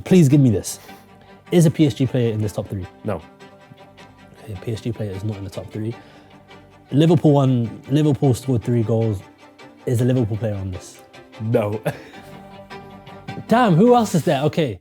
please give me this. Is a PSG player in this top three? No. Okay, a PSG player is not in the top three. Liverpool won. Liverpool scored 3 goals. Is a Liverpool player on this? No. Damn, who else is there? Okay.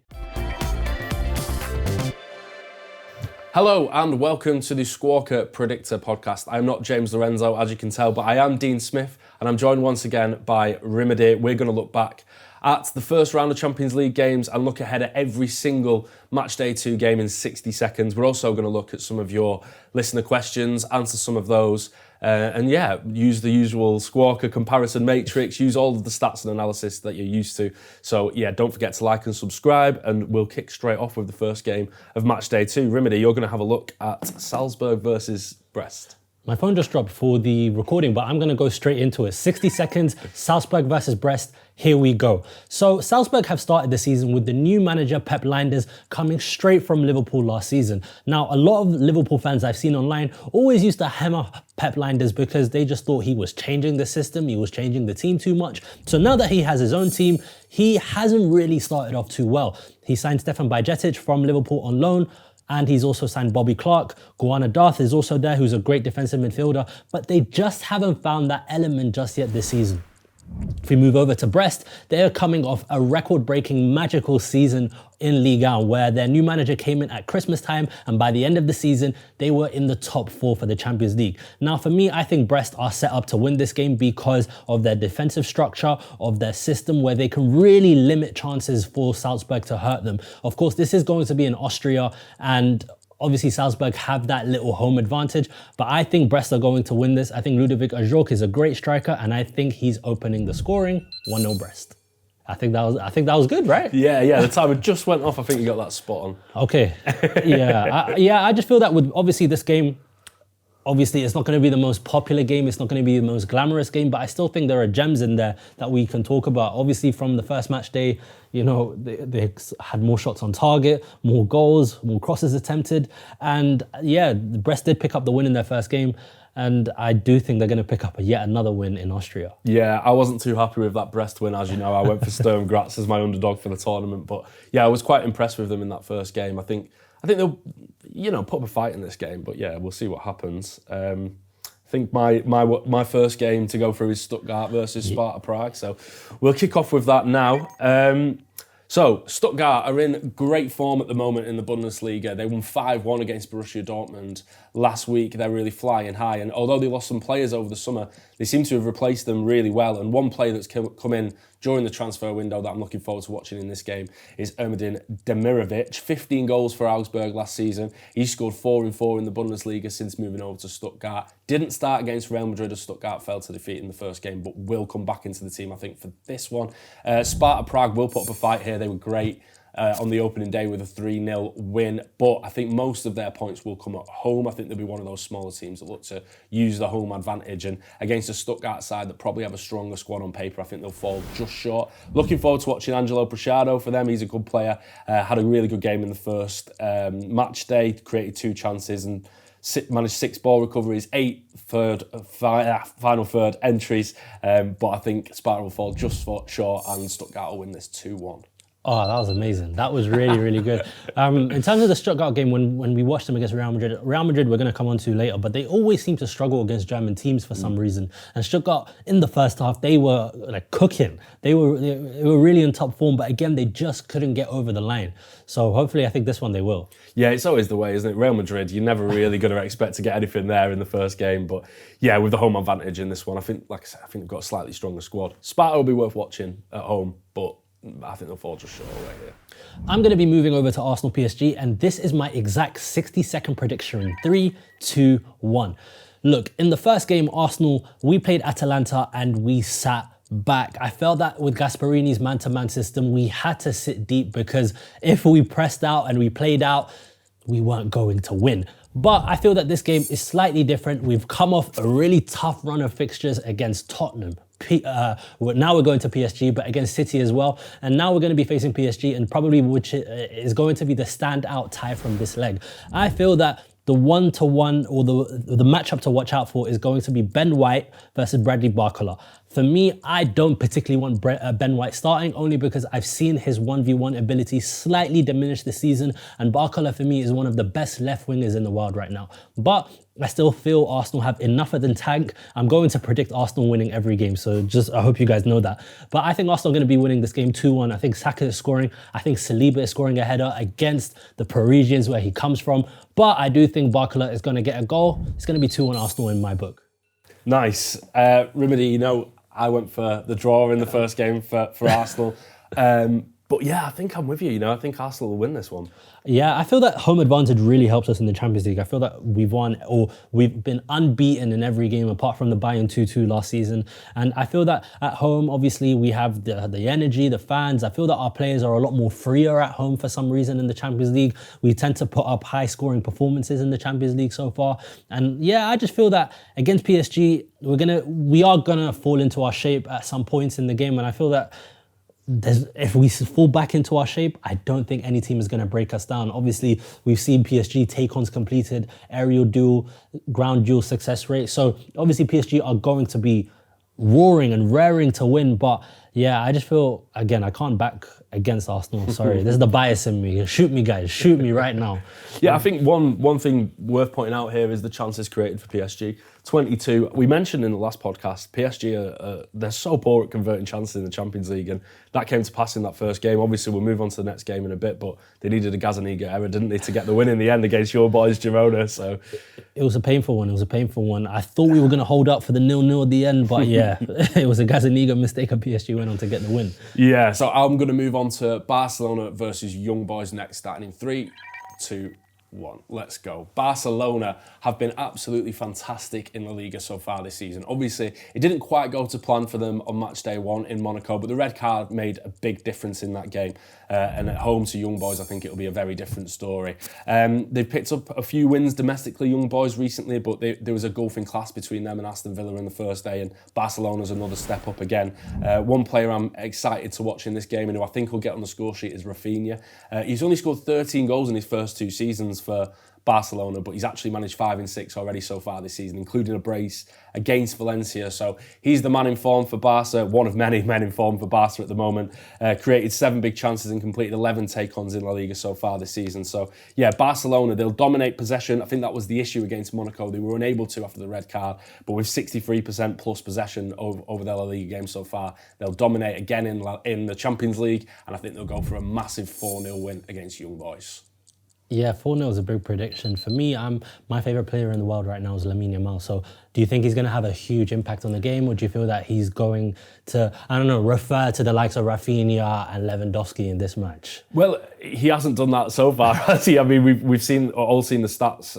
Hello and welcome to the Squawker Predictor podcast. I'm not James Lorenzo, as you can tell, but I am Dean Smith, and I'm joined once again by Rimady. We're going to look back at the first round of Champions League games and look ahead at every single Match Day 2 game in 60 seconds. We're also going to look at some of your listener questions, answer some of those, and use the usual Squawker comparison matrix, use all of the stats and analysis that you're used to. So yeah, don't forget to like and subscribe, and we'll kick straight off with the first game of Match Day 2. Rimady, you're going to have a look at Salzburg versus Brest. My phone just dropped for the recording, but I'm going to go straight into it. 60 seconds, Salzburg versus Brest. Here we go. So Salzburg have started the season with the new manager, Pep Lijnders, coming straight from Liverpool last season. Now, a lot of Liverpool fans I've seen online always used to hammer Pep Lijnders because they just thought he was changing the system, he was changing the team too much. So now that he has his own team, he hasn't really started off too well. He signed Stefan Bajcetic from Liverpool on loan, and he's also signed Bobby Clark. Guana Darth is also there, who's a great defensive midfielder, but they just haven't found that element just yet this season. If we move over to Brest, they are coming off a record-breaking magical season in Ligue 1, where their new manager came in at Christmas time, and by the end of the season, they were in the top 4 for the Champions League. Now, for me, I think Brest are set up to win this game because of their defensive structure, of their system, where they can really limit chances for Salzburg to hurt them. Of course, this is going to be in Austria, and obviously, Salzburg have that little home advantage, but I think Brest are going to win this. I think Ludovic Ajorc is a great striker, and I think he's opening the scoring. 1-0 Brest. I think that was good, right? Yeah. The timer just went off. I think you got that spot on. Okay. I just feel that with obviously this game, obviously, it's not going to be the most popular game. It's not going to be the most glamorous game, but I still think there are gems in there that we can talk about. Obviously, from the first match day, they had more shots on target, more goals, more crosses attempted. And yeah, Brest did pick up the win in their first game. And I do think they're going to pick up yet another win in Austria. Yeah, I wasn't too happy with that Brest win, as you know. I went for Sturm Graz as my underdog for the tournament. But yeah, I was quite impressed with them in that first game. I think they'll, put up a fight in this game, but yeah, we'll see what happens. I think my first game to go through is Stuttgart versus Sparta Prague, so we'll kick off with that now. So Stuttgart are in great form at the moment in the Bundesliga. They won 5-1 against Borussia Dortmund last week. They're really flying high, and although they lost some players over the summer, they seem to have replaced them really well. And one player that's come in during the transfer window that I'm looking forward to watching in this game is Ermedin Demirovic. 15 goals for Augsburg last season. He scored 4 in 4 in the Bundesliga since moving over to Stuttgart. Didn't start against Real Madrid as Stuttgart fell to defeat in the first game, but will come back into the team, I think, for this one. Sparta Prague will put up a fight here. They were great on the opening day with a 3-0 win, but I think most of their points will come at home. I think they'll be one of those smaller teams that look to use the home advantage, and against a Stuttgart side that probably have a stronger squad on paper, I think they'll fall just short. Looking forward to watching Angelo Preciado for them. He's a good player, had a really good game in the first match day, created 2 chances and managed 6 ball recoveries, 8 final third entries, but I think Sparta will fall just short and Stuttgart will win this 2-1. Oh, that was amazing. That was really, really good. In terms of the Stuttgart game, when we watched them against Real Madrid we're going to come on to later, but they always seem to struggle against German teams for some reason. And Stuttgart, in the first half, they were like cooking. They were really in top form, but again, they just couldn't get over the line. So hopefully, I think this one they will. Yeah, it's always the way, isn't it? Real Madrid, you're never really going to expect to get anything there in the first game. But yeah, with the home advantage in this one, I think they've got a slightly stronger squad. Sparta will be worth watching at home, but I think they'll fall just short away here. I'm going to be moving over to Arsenal PSG, and this is my exact 60-second prediction in 3, 2, 1. Look, in the first game, Arsenal, we played Atalanta and we sat back. I felt that with Gasparini's man-to-man system, we had to sit deep because if we pressed out and we played out, we weren't going to win. But I feel that this game is slightly different. We've come off a really tough run of fixtures against Tottenham. Now we're going to PSG, but against City as well. And now we're going to be facing PSG, and probably which is going to be the standout tie from this leg. I feel that the 1-to-1 or the matchup to watch out for is going to be Ben White versus Bradley Barcola. For me, I don't particularly want Ben White starting, only because I've seen his 1v1 ability slightly diminish this season, and Barcola for me is one of the best left wingers in the world right now. But I still feel Arsenal have enough of the tank. I'm going to predict Arsenal winning every game, so I hope you guys know that. But I think Arsenal are going to be winning this game 2-1. I think Saka is scoring. I think Saliba is scoring a header against the Parisians where he comes from. But I do think Barcola is going to get a goal. It's going to be 2-1 Arsenal in my book. Nice. Rimedy, I went for the draw in the first game for Arsenal. But yeah, I think I'm with you. I think Arsenal will win this one. Yeah, I feel that home advantage really helps us in the Champions League. I feel that we've been unbeaten in every game apart from the Bayern 2-2 last season. And I feel that at home, obviously, we have the energy, the fans. I feel that our players are a lot more freer at home for some reason in the Champions League. We tend to put up high-scoring performances in the Champions League so far. And yeah, I just feel that against PSG, we are gonna fall into our shape at some points in the game. And I feel that if we fall back into our shape, I don't think any team is going to break us down. Obviously, we've seen PSG take-ons completed, aerial duel, ground duel success rate. So obviously PSG are going to be roaring and raring to win. But yeah, I just feel, again, I can't back against Arsenal. Sorry, this is the bias in me. Shoot me, guys. Shoot me right now. Yeah, I think one thing worth pointing out here is the chances created for PSG. 22. We mentioned in the last podcast, PSG they're so poor at converting chances in the Champions League, and that came to pass in that first game. Obviously, we'll move on to the next game in a bit, but they needed a Gazzaniga error, didn't they, to get the win in the end against your boys, Girona. So it was a painful one. I thought we were going to hold up for the 0-0 at the end, but yeah, it was a Gazzaniga mistake, and PSG went on to get the win. Yeah, so I'm going to move on to Barcelona versus Young Boys next, starting in 3, 2, 1. Let's go. Barcelona have been absolutely fantastic in La Liga so far this season. Obviously, it didn't quite go to plan for them on match day 1 in Monaco, but the red card made a big difference in that game. And at home to Young Boys, I think it'll be a very different story. They've picked up a few wins domestically, Young Boys, recently, but there was a gulfing class between them and Aston Villa in the first day, and Barcelona's another step up again. One player I'm excited to watch in this game and who I think will get on the score sheet is Rafinha. He's only scored 13 goals in his first 2 seasons for Barcelona, but he's actually managed 5 in 6 already so far this season, including a brace against Valencia. So he's the man in form for Barca, one of many men in form for Barca at the moment. Created 7 big chances and completed 11 take-ons in La Liga so far this season. So yeah, Barcelona, they'll dominate possession. I think that was the issue against Monaco. They were unable to after the red card, but with 63% plus possession over their La Liga game so far, they'll dominate again in the Champions League, and I think they'll go for a massive 4-0 win against Young Boys. Yeah, 4-0 is a big prediction. For me, my favourite player in the world right now is Lamine Yamal. So do you think he's going to have a huge impact on the game, or do you feel that he's going to, refer to the likes of Rafinha and Lewandowski in this match? Well, he hasn't done that so far, has he? I mean, we've all seen the stats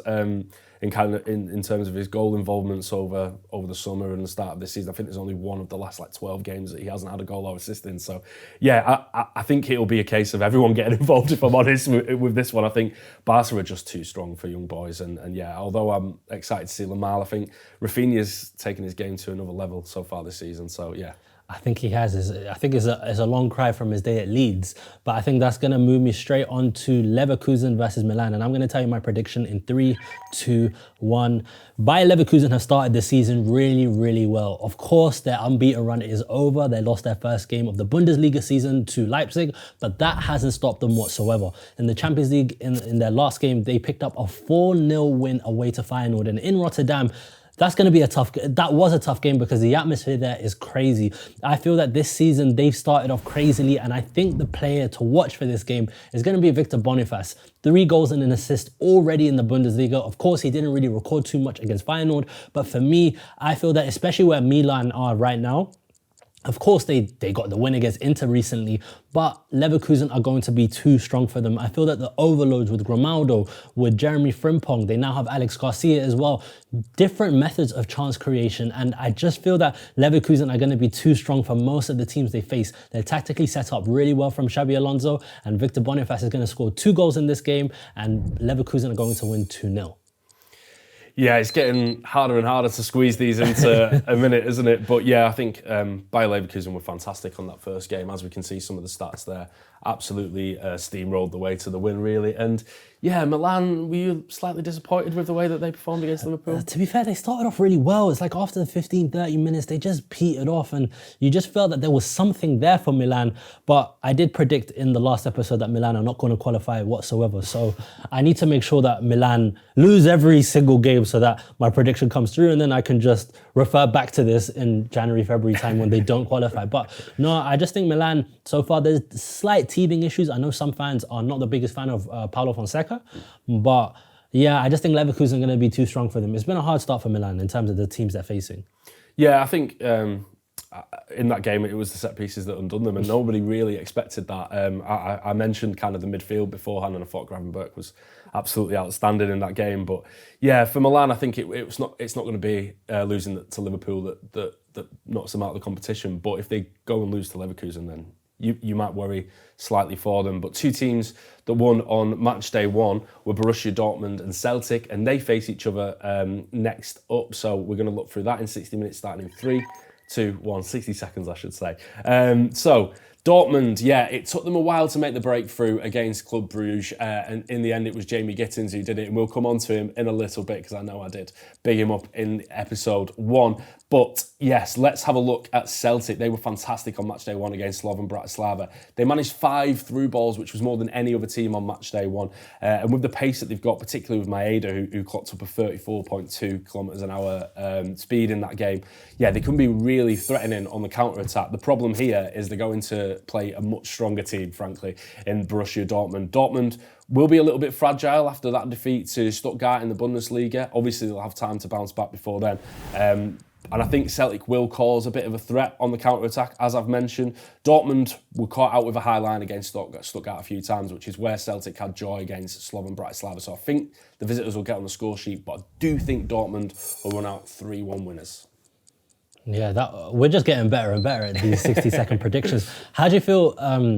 in terms of his goal involvements over the summer and the start of this season. I think there's only one of the last 12 games that he hasn't had a goal or assist in. So yeah, I think it'll be a case of everyone getting involved, if I'm honest, with this one. I think Barca are just too strong for Young Boys, and yeah, although I'm excited to see Lamar, I think Rafinha's taken his game to another level so far this season. So yeah. I think he has. I think it's a long cry from his day at Leeds, but I think that's going to move me straight on to Leverkusen versus Milan, and I'm going to tell you my prediction in 3, 2, 1. Bayer Leverkusen have started the season really, really well. Of course, their unbeaten run is over. They lost their first game of the Bundesliga season to Leipzig, but that hasn't stopped them whatsoever. In the Champions League, in their last game, they picked up a 4-0 win away to Feyenoord, and in Rotterdam, that was a tough game because the atmosphere there is crazy. I feel that this season they've started off crazily, and I think the player to watch for this game is going to be Victor Boniface. 3 goals and an assist already in the Bundesliga. Of course, he didn't really record too much against Feyenoord, but for me, I feel that especially where Milan are right now, of course, they got the win against Inter recently, but Leverkusen are going to be too strong for them. I feel that the overloads with Grimaldo, with Jeremy Frimpong, they now have Alex Garcia as well. Different methods of chance creation, and I just feel that Leverkusen are going to be too strong for most of the teams they face. They're tactically set up really well from Xabi Alonso, and Victor Boniface is going to score 2 goals in this game, and Leverkusen are going to win 2-0. Yeah, it's getting harder and harder to squeeze these into a minute, isn't it? But yeah, I think Bayer Leverkusen were fantastic on that first game. As we can see, some of the stats there absolutely steamrolled the way to the win, really. And yeah, Milan, were you slightly disappointed with the way that they performed against Liverpool? To be fair, they started off really well. It's like after the 15, 30 minutes, they just petered off and you just felt that there was something there for Milan. But I did predict in the last episode that Milan are not going to qualify whatsoever. So I need to make sure that Milan lose every single game so that my prediction comes through and then I can just refer back to this in January, February time when they don't qualify. But no, I just think Milan, so far, there's slight teething issues. I know some fans are not the biggest fan of Paulo Fonseca, but yeah, I just think Leverkusen are going to be too strong for them. It's been a hard start for Milan in terms of the teams they're facing. Yeah, I think in that game it was the set pieces that undone them, and nobody really expected that. I mentioned kind of the midfield beforehand, and I thought Gravenberch was absolutely outstanding in that game. But yeah, for Milan, I think it's not going to be losing to Liverpool that knocks them out of the competition. But if they go and lose to Leverkusen, then you might worry slightly for them. But two teams that won on match day one were Borussia Dortmund and Celtic, and they face each other next up. So we're going to look through that in 60 minutes, starting in 3, 2, 1, 60 seconds, I should say. So Dortmund, yeah, it took them a while to make the breakthrough against Club Brugge, and in the end it was Jamie Gittins who did it, and we'll come on to him in a little bit because I know I did big him up in episode 1. But yes, let's have a look at Celtic. They were fantastic on match day 1 against Slovan Bratislava. They managed 5 through balls, which was more than any other team on match day 1. And with the pace that they've got, particularly with Maeda, who clocked up a 34.2 kilometres an hour speed in that game, yeah, they can be really threatening on the counter-attack. The problem here is they're going to play a much stronger team, frankly, in Borussia Dortmund. Dortmund will be a little bit fragile after that defeat to Stuttgart in the Bundesliga. Obviously, they'll have time to bounce back before then. And I think Celtic will cause a bit of a threat on the counter-attack, as I've mentioned. Dortmund were caught out with a high line against Stuttgart a few times, which is where Celtic had joy against Slovan Bratislava. So I think the visitors will get on the score sheet, but I do think Dortmund will run out 3-1 winners. Yeah, we're just getting better and better at these 60-second predictions. How do you feel,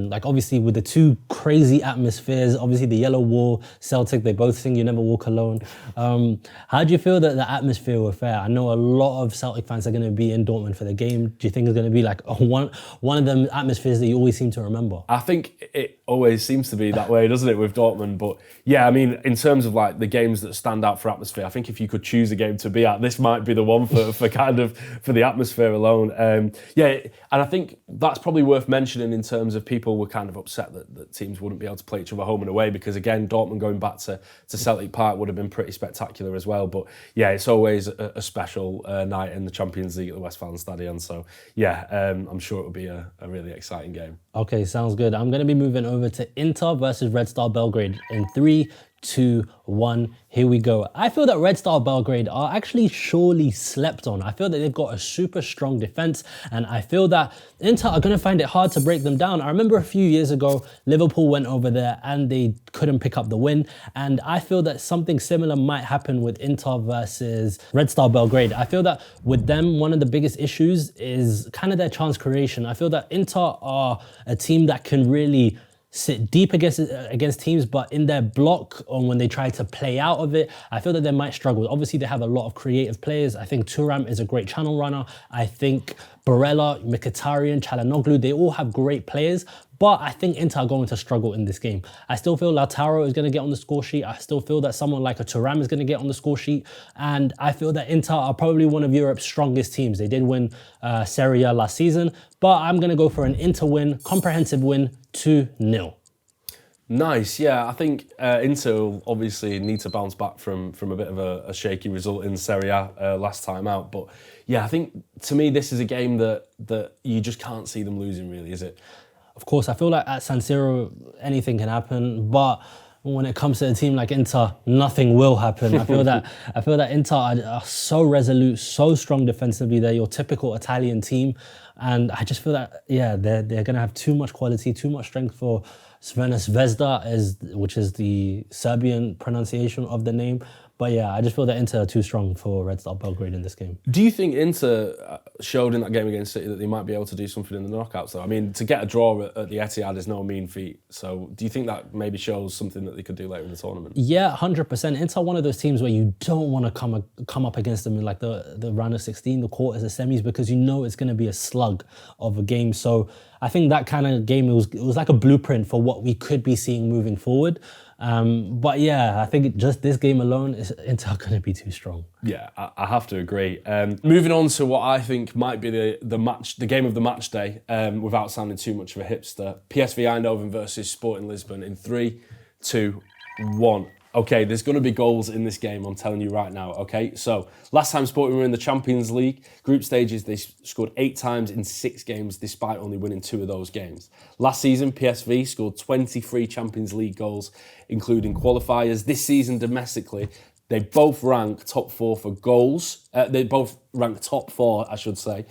like obviously with the two crazy atmospheres, obviously the Yellow Wall, Celtic, they both sing You Never Walk Alone. How do you feel that the atmosphere were fair? I know a lot of Celtic fans are going to be in Dortmund for the game. Do you think it's going to be like one of them atmospheres that you always seem to remember? I think it always seems to be that way, doesn't it, with Dortmund? But yeah, I mean, in terms of like the games that stand out for atmosphere, I think if you could choose a game to be at, this might be the one for the atmosphere alone. Yeah, and I think that's probably worth mentioning in terms of people were kind of upset that teams wouldn't be able to play each other home and away, because again, Dortmund going back to Celtic Park would have been pretty spectacular as well. But yeah, it's always a special night in the Champions League at the Westfalenstadion. So yeah, I'm sure it will be a really exciting game. Okay, sounds good. I'm going to be moving over to Inter versus Red Star Belgrade in 3, 2, 1. Here we go. I feel that Red Star Belgrade are actually surely slept on. I feel that they've got a super strong defense, and I feel that Inter are going to find it hard to break them down. I remember a few years ago, Liverpool went over there and they couldn't pick up the win, and I feel that something similar might happen with Inter versus Red Star Belgrade. I feel that with them, one of the biggest issues is kind of their chance creation. I feel that Inter are a team that can really sit deep against teams, but in their block or when they try to play out of it, I feel that they might struggle. Obviously, they have a lot of creative players. I think Thuram is a great channel runner. I think Barella, Mkhitaryan, Çalhanoğlu, they all have great players, but I think Inter are going to struggle in this game. I still feel Lautaro is going to get on the score sheet. I still feel that someone like a Thuram is going to get on the score sheet. And I feel that Inter are probably one of Europe's strongest teams. They did win Serie A last season, but I'm going to go for an Inter win, comprehensive win, 2-0. Nice, yeah. I think Inter will obviously need to bounce back from a bit of a shaky result in Serie A last time out. But yeah, I think to me this is a game that you just can't see them losing, really, is it? Of course, I feel like at San Siro anything can happen, but when it comes to a team like Inter, nothing will happen. I feel that Inter are so resolute, so strong defensively. They're your typical Italian team, and I just feel that they're going to have too much quality, too much strength for Crvena Zvezda, which is the Serbian pronunciation of the name. But yeah, I just feel that Inter are too strong for Red Star Belgrade in this game. Do you think Inter showed in that game against City that they might be able to do something in the knockouts though? I mean, to get a draw at the Etihad is no mean feat. So do you think that maybe shows something that they could do later in the tournament? Yeah, 100%. Inter are one of those teams where you don't want to come up against them in like the round of 16, the quarters, the semis, because you know it's going to be a slug of a game. So I think that kind of game, it was like a blueprint for what we could be seeing moving forward. But yeah, I think just this game alone, Inter are going to be too strong. Yeah, I have to agree. Moving on to what I think might be the game of the match day, without sounding too much of a hipster. PSV Eindhoven versus Sporting Lisbon in 3, 2, 1. Okay, there's going to be goals in this game, I'm telling you right now, okay? So, last time Sporting were in the Champions League group stages, they scored 8 times in 6 games, despite only winning 2 of those games. Last season, PSV scored 23 Champions League goals, including qualifiers. This season, domestically, they both rank top 4 for goals. They both rank top 4, I should say.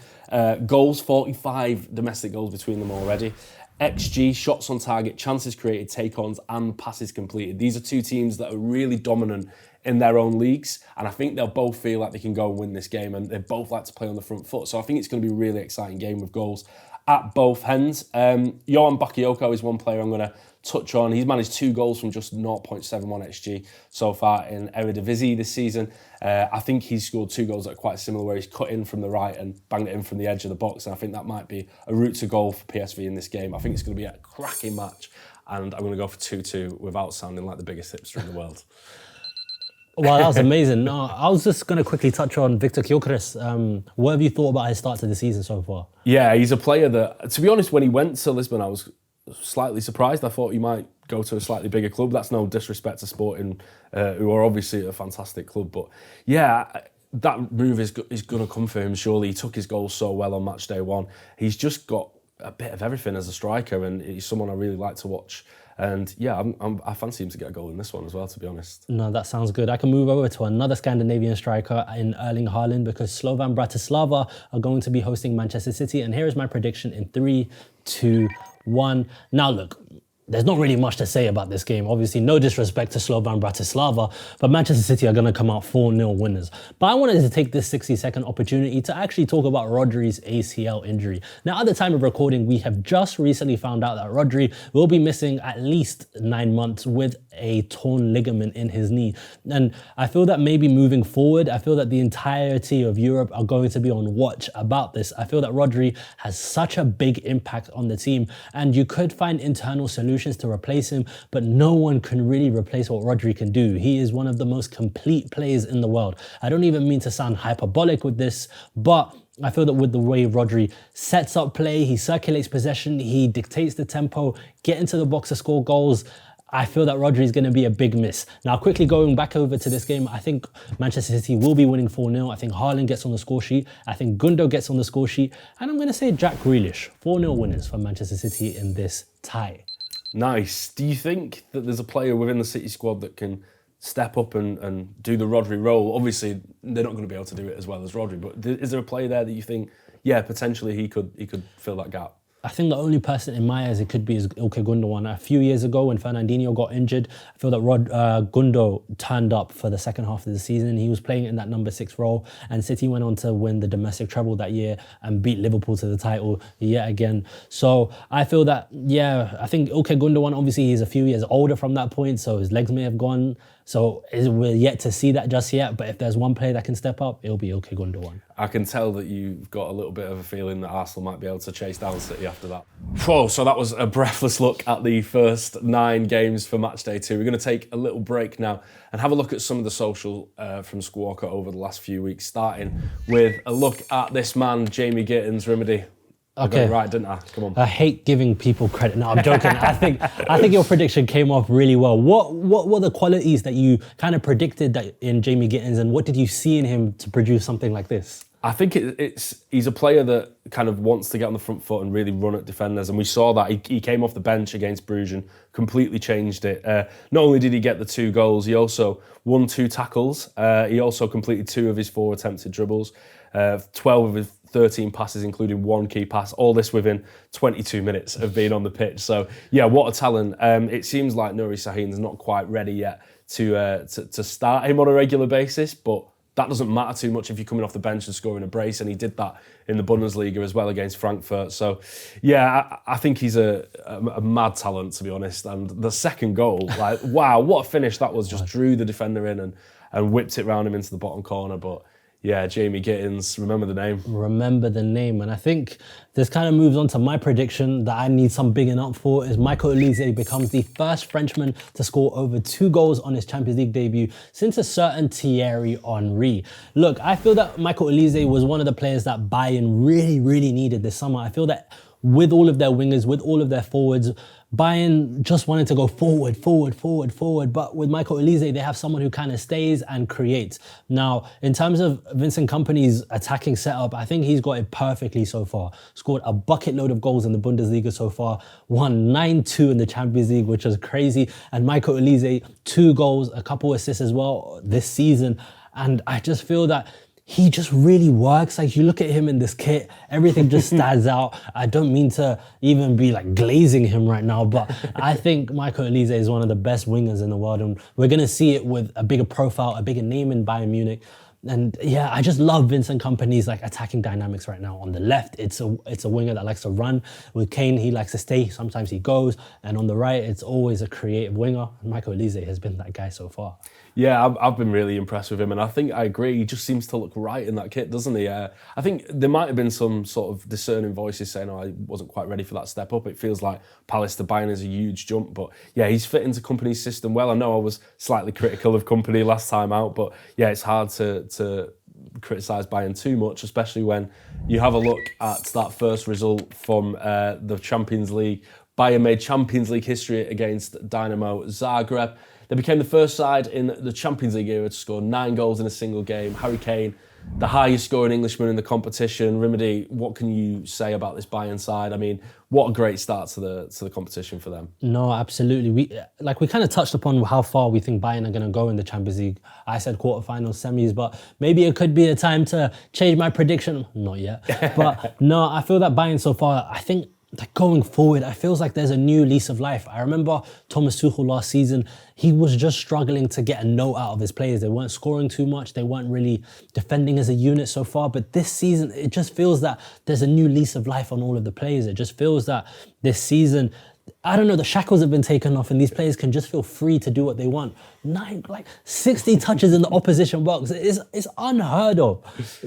Goals, 45 domestic goals between them already. XG, shots on target, chances created, take-ons and passes completed. These are 2 teams that are really dominant in their own leagues, and I think they'll both feel like they can go and win this game, and they both like to play on the front foot. So I think it's going to be a really exciting game with goals at both ends. Johan Bakayoko is one player I'm going to touch on. He's managed 2 goals from just 0.71 XG so far in Eredivisie this season. I think he's scored 2 goals that are quite similar, where he's cut in from the right and banged it in from the edge of the box, and I think that might be a route to goal for PSV in this game. I think it's going to be a cracking match, and I'm going to go for 2-2 without sounding like the biggest hipster in the world. Well, that was amazing. No, I was just going to quickly touch on Victor Gyökeres. What have you thought about his start to the season so far? Yeah, he's a player that, to be honest, when he went to Lisbon, I was slightly surprised. I thought he might go to a slightly bigger club. That's no disrespect to Sporting, who are obviously a fantastic club. But yeah, that move is going to come for him, surely. He took his goals so well on match day 1. He's just got a bit of everything as a striker, and he's someone I really like to watch. And yeah, I fancy him to get a goal in this one as well, to be honest. No, that sounds good. I can move over to another Scandinavian striker in Erling Haaland, because Slovan Bratislava are going to be hosting Manchester City. And here is my prediction in 3, 2, 1. Now look, there's not really much to say about this game. Obviously, no disrespect to Slovan Bratislava, but Manchester City are going to come out 4-0 winners. But I wanted to take this 60-second opportunity to actually talk about Rodri's ACL injury. Now, at the time of recording, we have just recently found out that Rodri will be missing at least 9 months with a torn ligament in his knee. And I feel that maybe moving forward, I feel that the entirety of Europe are going to be on watch about this. I feel that Rodri has such a big impact on the team, and you could find internal solutions to replace him, but no one can really replace what Rodri can do. He is one of the most complete players in the world. I don't even mean to sound hyperbolic with this, but I feel that with the way Rodri sets up play, he circulates possession, he dictates the tempo, get into the box to score goals, I feel that Rodri is going to be a big miss. Now, quickly going back over to this game, I think Manchester City will be winning 4-0. I think Haaland gets on the score sheet. I think Gundo gets on the score sheet. And I'm going to say Jack Grealish. 4-0 winners for Manchester City in this tie. Nice. Do you think that there's a player within the City squad that can step up and do the Rodri role? Obviously, they're not going to be able to do it as well as Rodri, but is there a player there that you think, yeah, potentially he could fill that gap? I think the only person in my eyes it could be is Ilkay Gundogan. A few years ago when Fernandinho got injured, I feel that Gundo turned up for the second half of the season. He was playing in that number 6 role, and City went on to win the domestic treble that year and beat Liverpool to the title yet again. So I feel that, yeah, I think Ilkay Gundogan, obviously he's a few years older from that point, so his legs may have gone. So we're yet to see that just yet, but if there's one player that can step up, it'll be Ilkay Gundogan. I can tell that you've got a little bit of a feeling that Arsenal might be able to chase down City after that. Whoa, so that was a breathless look at the first 9 games for match day 2. We're going to take a little break now and have a look at some of the social from Squawka over the last few weeks, starting with a look at this man, Jamie Gittins. Remedy. I got it right, didn't I? Come on. I hate giving people credit. No, I'm joking. I think your prediction came off really well. What were the qualities that you kind of predicted that in Jamie Gittins, and what did you see in him to produce something like this? I think he's a player that kind of wants to get on the front foot and really run at defenders, and we saw that. He came off the bench against Brugge and completely changed it. Not only did he get the 2 goals, he also won 2 tackles. He also completed 2 of his 4 attempted dribbles. 12 of his 13 passes, including one key pass. All this within 22 minutes of being on the pitch. So yeah, what a talent. It seems like Nuri Sahin's not quite ready yet to start him on a regular basis, but that doesn't matter too much if you're coming off the bench and scoring a brace, and he did that in the Bundesliga as well against Frankfurt. So, yeah, I think he's a mad talent, to be honest. And the second goal, like, wow, what a finish that was. Just drew the defender in and whipped it round him into the bottom corner. But yeah, Jamie Gittins, remember the name. Remember the name. And I think this kind of moves on to my prediction that I need some bigging up for is Michael Olise becomes the first Frenchman to score over 2 goals on his Champions League debut since a certain Thierry Henry. Look, I feel that Michael Olise was one of the players that Bayern really, really needed this summer. I feel that with all of their wingers, with all of their forwards, Bayern just wanted to go forward. But with Michael Olise, they have someone who kind of stays and creates. Now, in terms of Vincent Kompany's attacking setup, I think he's got it perfectly so far. Scored a bucket load of goals in the Bundesliga so far. Won 9-2 in the Champions League, which is crazy. And Michael Olise, 2 goals, a couple assists as well this season. And I just feel that he just really works. Like, you look at him in this kit, everything just stands out. I don't mean to even be like glazing him right now, but I think Michael Olise is one of the best wingers in the world, and we're going to see it with a bigger profile, a bigger name in Bayern Munich. And yeah, I just love Vincent Kompany's like attacking dynamics right now. On the left, it's a winger that likes to run. With Kane, he likes to stay. Sometimes he goes. And on the right, it's always a creative winger. And Michael Olise has been that guy so far. Yeah, I've been really impressed with him, and I think I agree. He just seems to look right in that kit, doesn't he? I think there might have been some sort of discerning voices saying, "Oh, I wasn't quite ready for that step up." It feels like Palace to Bayern is a huge jump, but yeah, he's fit into Kompany's system well. I know I was slightly critical of Kompany last time out, but yeah, it's hard to criticise Bayern too much, especially when you have a look at that first result from the Champions League. Bayern made Champions League history against Dinamo Zagreb. They became the first side in the Champions League era to score 9 goals in a single game. Harry Kane, the highest scoring Englishman in the competition. Rimedy, what can you say about this Bayern side? I mean, what a great start to the competition for them. No, absolutely. We kind of touched upon how far we think Bayern are going to go in the Champions League. I said quarterfinals, semis, but maybe it could be a time to change my prediction. Not yet. But no, I feel that Bayern so far, I think, like going forward, it feels like there's a new lease of life. I remember Thomas Tuchel last season, he was just struggling to get a note out of his players. They weren't scoring too much. They weren't really defending as a unit so far. But this season, it just feels that there's a new lease of life on all of the players. It just feels that this season, I don't know, the shackles have been taken off and these players can just feel free to do what they want. 60 touches in the opposition box. It's unheard of.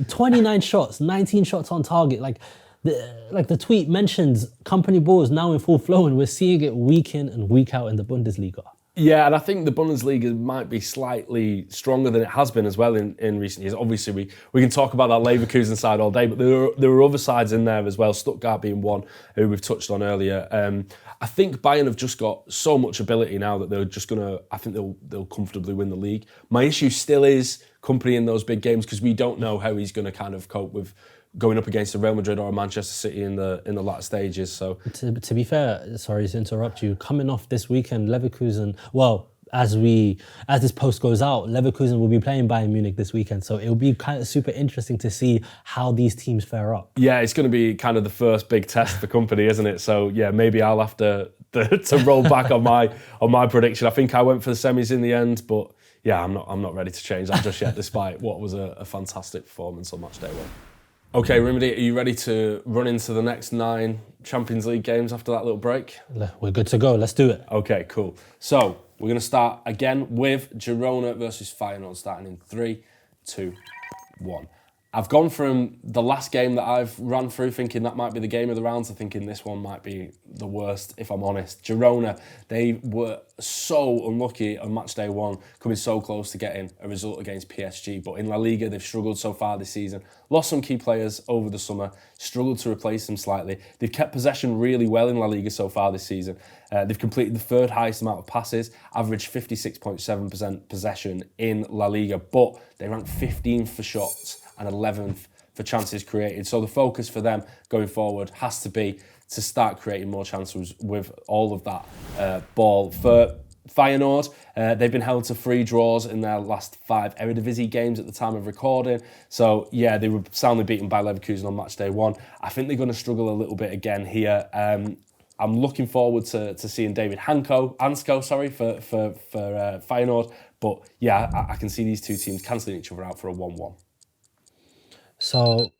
29 shots, 19 shots on target. The tweet mentions Kompany ball is now in full flow, and we're seeing it week in and week out in the Bundesliga. Yeah, and I think the Bundesliga might be slightly stronger than it has been as well in recent years. Obviously, we can talk about that Leverkusen side all day, but there are other sides in there as well, Stuttgart being one, who we've touched on earlier. I think Bayern have just got so much ability now that they're just I think they'll comfortably win the league. My issue still is Kompany in those big games, because we don't know how he's going to kind of cope with going up against a Real Madrid or a Manchester City in the latter stages. So to be fair, sorry to interrupt you, coming off this weekend, Leverkusen, well, as this post goes out, Leverkusen will be playing Bayern Munich this weekend. So it'll be kind of super interesting to see how these teams fare up. Yeah, it's going to be kind of the first big test for Kompany, isn't it? So yeah, maybe I'll have to roll back on my prediction. I think I went for the semis in the end, but yeah, I'm not ready to change that just yet, despite what was a fantastic performance on match day 1. Okay, Rimedy, are you ready to run into the next 9 Champions League games after that little break? We're good to go. Let's do it. Okay, cool. So we're going to start again with Girona versus Feyenoord, starting in 3, 2, 1. I've gone from the last game that I've ran through thinking that might be the game of the round to thinking this one might be the worst, if I'm honest. Girona, they were so unlucky on match day 1, coming so close to getting a result against PSG. But in La Liga, they've struggled so far this season. Lost some key players over the summer, struggled to replace them slightly. They've kept possession really well in La Liga so far this season. They've completed the 3rd highest amount of passes, averaged 56.7% possession in La Liga, but they ranked 15th for shots and 11th for chances created. So the focus for them going forward has to be to start creating more chances with all of that ball. For Feyenoord, They've been held to 3 draws in their last 5 Eredivisie games at the time of recording. So yeah, they were soundly beaten by Leverkusen on match day 1. I think they're going to struggle a little bit again here. I'm looking forward to seeing David Ansko for Feyenoord. But yeah, I can see these two teams cancelling each other out for a 1-1. So,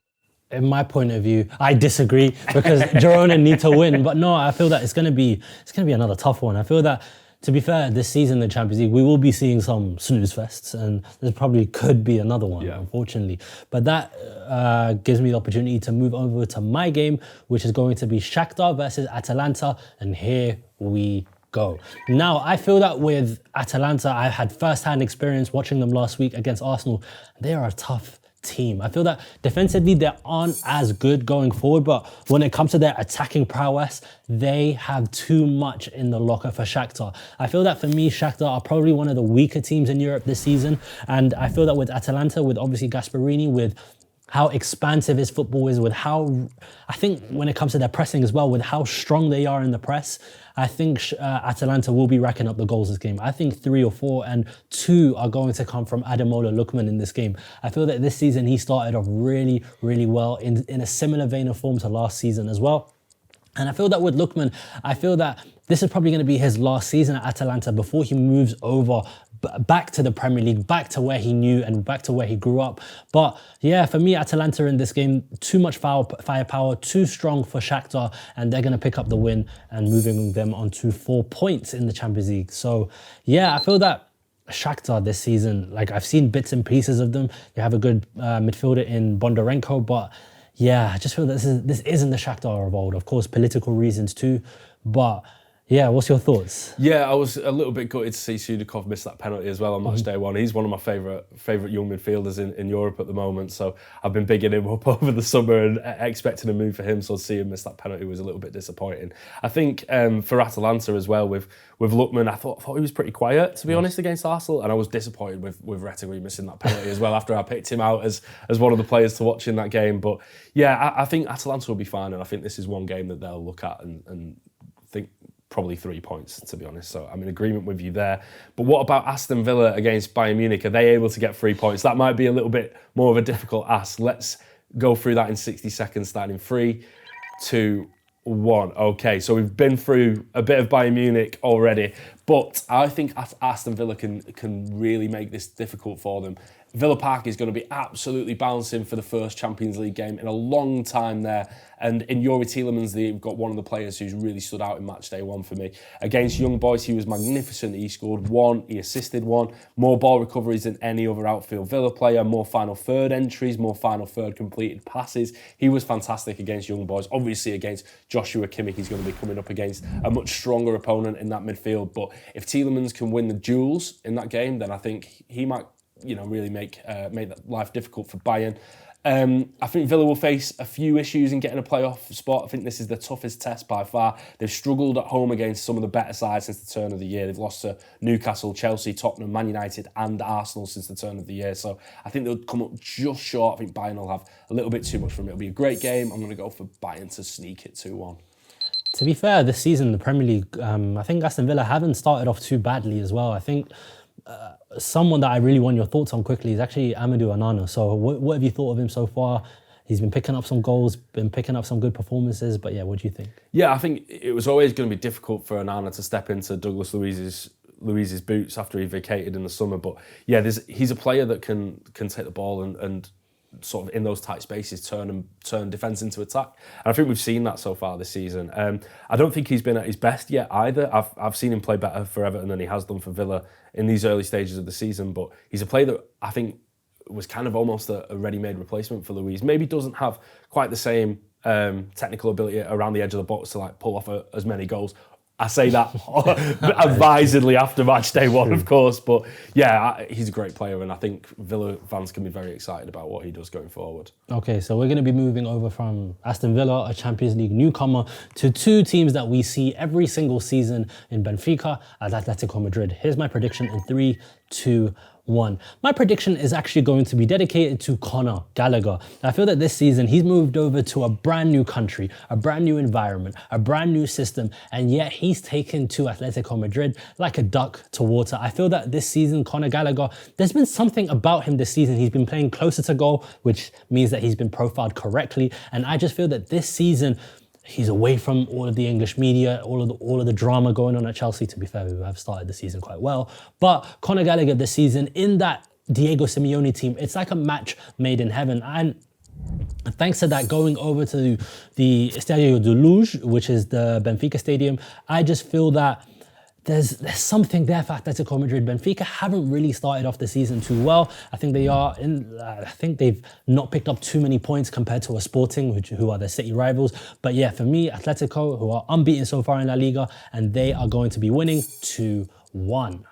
in my point of view, I disagree because Girona need to win. But no, I feel that it's gonna be another tough one. I feel that, to be fair, this season in the Champions League, we will be seeing some snooze fests, and there probably could be another one, unfortunately. But that gives me the opportunity to move over to my game, which is going to be Shaktar versus Atalanta, and here we go. Now, I feel that with Atalanta, I had first-hand experience watching them last week against Arsenal. They are a tough team. I feel that defensively they aren't as good going forward, but when it comes to their attacking prowess, they have too much in the locker for Shakhtar. I feel that for me, Shakhtar are probably one of the weaker teams in Europe this season, and I feel that with Atalanta, with obviously Gasperini, with how expansive his football is, with how, I think when it comes to their pressing as well, with how strong they are in the press, I think Atalanta will be racking up the goals this game. I think 3 or 4, and 2 are going to come from Ademola Lookman in this game. I feel that this season he started off really, really well in a similar vein of form to last season as well. And I feel that with Lookman, I feel that this is probably going to be his last season at Atalanta before he moves over back to the Premier League, back to where he knew and back to where he grew up. But yeah, for me, Atalanta in this game, too much firepower, too strong for Shakhtar, and they're going to pick up the win and moving them on to 4 points in the Champions League. So yeah, I feel that Shakhtar this season, like I've seen bits and pieces of them. They have a good midfielder in Bondarenko, but yeah, I just feel that this isn't the Shakhtar of old. Of course, political reasons too, but yeah, what's your thoughts? Yeah, I was a little bit gutted to see Sudikov miss that penalty as well on match day 1. He's one of my favourite young midfielders in Europe at the moment, so I've been bigging him up over the summer and expecting a move for him, so to see him miss that penalty was a little bit disappointing. I think for Atalanta as well, with Lookman, I thought he was pretty quiet, to be honest, against Arsenal, and I was disappointed with Retegui missing that penalty as well after I picked him out as one of the players to watch in that game. But yeah, I think Atalanta will be fine, and I think this is one game that they'll look at and think probably 3 points, to be honest. So I'm in agreement with you there. But what about Aston Villa against Bayern Munich? Are they able to get 3 points? That might be a little bit more of a difficult ask. Let's go through that in 60 seconds, starting 3, 2, 1. Okay, so we've been through a bit of Bayern Munich already, but I think Aston Villa can really make this difficult for them. Villa Park is going to be absolutely bouncing for the first Champions League game in a long time there. And in Youri Tielemans, they've got one of the players who's really stood out in match day 1 for me. Against Young Boys, he was magnificent. He scored 1, he assisted 1. More ball recoveries than any other outfield Villa player, more final third entries, more final third completed passes. He was fantastic against Young Boys. Obviously against Joshua Kimmich, he's going to be coming up against a much stronger opponent in that midfield. But if Tielemans can win the duels in that game, then I think he might really make that life difficult for Bayern. I think Villa will face a few issues in getting a playoff spot. I think this is the toughest test by far. They've struggled at home against some of the better sides since the turn of the year. They've lost to Newcastle, Chelsea, Tottenham, Man United and Arsenal since the turn of the year. So I think they'll come up just short. I think Bayern will have a little bit too much from it. It'll be a great game. I'm going to go for Bayern to sneak it 2-1. To be fair, this season, the Premier League, I think Aston Villa haven't started off too badly as well. I think someone that I really want your thoughts on quickly is actually Amadou Onana. So what have you thought of him so far? He's been picking up some goals, been picking up some good performances, but yeah, what do you think? Yeah, I think it was always going to be difficult for Onana to step into Douglas Luiz's boots after he vacated in the summer. But yeah, he's a player that can take the ball and sort of in those tight spaces turn defence into attack. And I think we've seen that so far this season. I don't think he's been at his best yet either. I've seen him play better for Everton than he has done for Villa in these early stages of the season, but he's a player that I think was kind of almost a ready-made replacement for Luiz. Maybe doesn't have quite the same technical ability around the edge of the box to like pull off as many goals. I say that advisedly after match day 1, of course, but yeah, he's a great player, and I think Villa fans can be very excited about what he does going forward. Okay, so we're going to be moving over from Aston Villa, a Champions League newcomer, to 2 teams that we see every single season in Benfica and Atletico Madrid. Here's my prediction in 3, 2, 1. My prediction is actually going to be dedicated to Conor Gallagher. I feel that this season he's moved over to a brand new country, a brand new environment, a brand new system, and yet he's taken to Atletico Madrid like a duck to water. I feel that this season, Conor Gallagher, there's been something about him this season. He's been playing closer to goal, which means that he's been profiled correctly, and I just feel that this season, he's away from all of the English media, all of the drama going on at Chelsea. To be fair, we have started the season quite well. But Conor Gallagher this season in that Diego Simeone team, it's like a match made in heaven. And thanks to that, going over to the Estadio de Luz, which is the Benfica stadium, I just feel that there's something there for Atletico Madrid. Benfica haven't really started off the season too well. I think they've not picked up too many points compared to a Sporting, who are their city rivals. But yeah, for me, Atletico, who are unbeaten so far in La Liga, and they are going to be winning 2-1.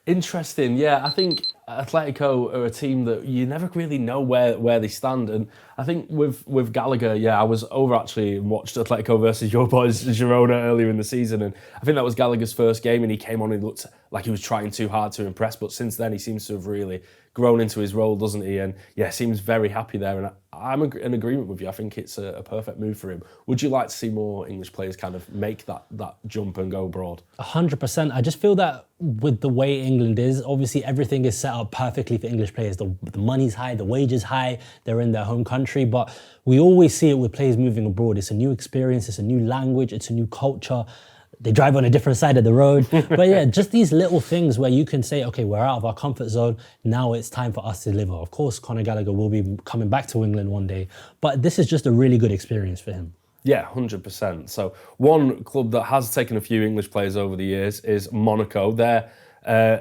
Interesting, yeah. I think Atletico are a team that you never really know where they stand, and I think with Gallagher, yeah, I was over actually and watched Atletico versus your boys Girona earlier in the season, and I think that was Gallagher's first game, and he came on and looked like he was trying too hard to impress, but since then he seems to have really grown into his role, doesn't he? And yeah, seems very happy there, and I'm in agreement with you. I think it's a perfect move for him. Would you like to see more English players kind of make that jump and go abroad? 100%. I just feel that with the way England is, obviously everything is set up perfectly for English players. The money's high, the wages high, they're in their home country, but we always see it with players moving abroad. It's a new experience, it's a new language, it's a new culture. They drive on a different side of the road. But yeah, just these little things where you can say, okay, we're out of our comfort zone. Now it's time for us to deliver. Of course, Conor Gallagher will be coming back to England one day, but this is just a really good experience for him. Yeah, 100%. So one club that has taken a few English players over the years is Monaco. They're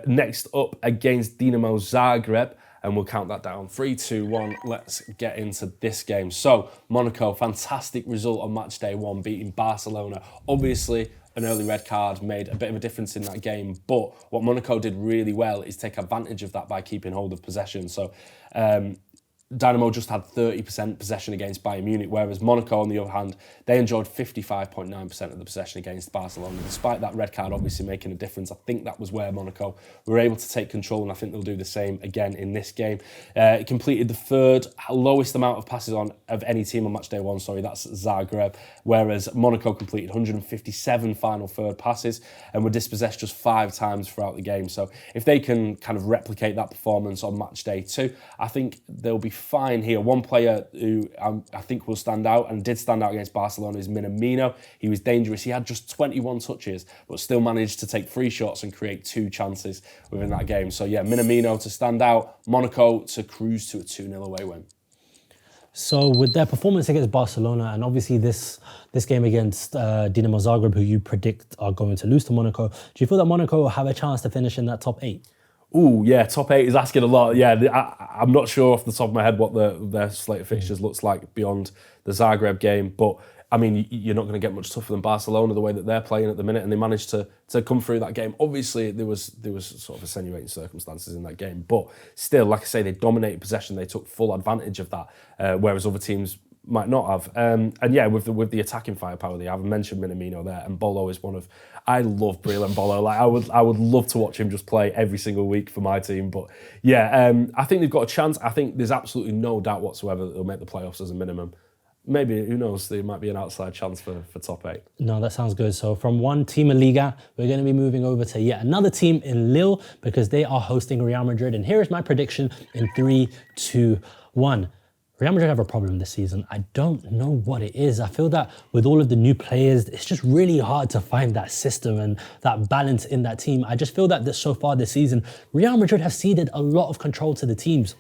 next up against Dinamo Zagreb, and we'll count that down. 3, 2, 1, let's get into this game. So Monaco, fantastic result on match day 1, beating Barcelona. Obviously, an early red card made a bit of a difference in that game, but what Monaco did really well is take advantage of that by keeping hold of possession. So Dynamo just had 30% possession against Bayern Munich, whereas Monaco, on the other hand, they enjoyed 55.9% of the possession against Barcelona. Despite that red card obviously making a difference, I think that was where Monaco were able to take control, and I think they'll do the same again in this game. It completed the third lowest amount of passes of any team on match day 1, that's Zagreb, whereas Monaco completed 157 final third passes and were dispossessed just 5 times throughout the game. So if they can kind of replicate that performance on match day 2, I think they'll be fine here. One player who I think will stand out, and did stand out against Barcelona, is Minamino. He was dangerous. He had just 21 touches, but still managed to take 3 shots and create 2 chances within that game. So yeah, Minamino to stand out, Monaco to cruise to a 2-0 away win. So with their performance against Barcelona, and obviously this game against Dinamo Zagreb, who you predict are going to lose to Monaco, do you feel that Monaco will have a chance to finish in that top 8? Ooh, yeah, top 8 is asking a lot. Yeah, I'm not sure off the top of my head what their slate of fixtures looks like beyond the Zagreb game, but I mean, you're not going to get much tougher than Barcelona the way that they're playing at the minute, and they managed to come through that game. Obviously, there was sort of extenuating circumstances in that game, but still, like I say, they dominated possession. They took full advantage of that, whereas other teams might not have. And yeah, with the attacking firepower they have, I mentioned Minamino there, and Bolo is one of. I love Breel Bolo. Like I would love to watch him just play every single week for my team. But yeah, I think they've got a chance. I think there's absolutely no doubt whatsoever that they'll make the playoffs as a minimum. Maybe, who knows, there might be an outside chance for top 8. No, that sounds good. So from one team in Liga, we're going to be moving over to yet another team in Lille, because they are hosting Real Madrid. And here is my prediction in 3, 2, 1. Real Madrid have a problem this season. I don't know what it is. I feel that with all of the new players, it's just really hard to find that system and that balance in that team. I just feel that so far this season, Real Madrid have ceded a lot of control to the teams.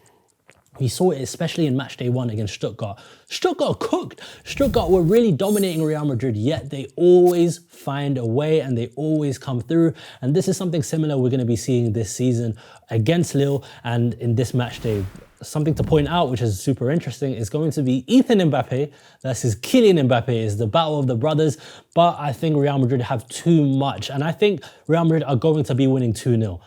We saw it especially in match day 1 against Stuttgart. Stuttgart cooked. Stuttgart were really dominating Real Madrid, yet they always find a way and they always come through. And this is something similar we're going to be seeing this season against Lille and in this match day. Something to point out, which is super interesting, is going to be Ethan Mbappe versus Kylian Mbappe. Is the battle of the brothers, but I think Real Madrid have too much, and I think Real Madrid are going to be winning 2-0.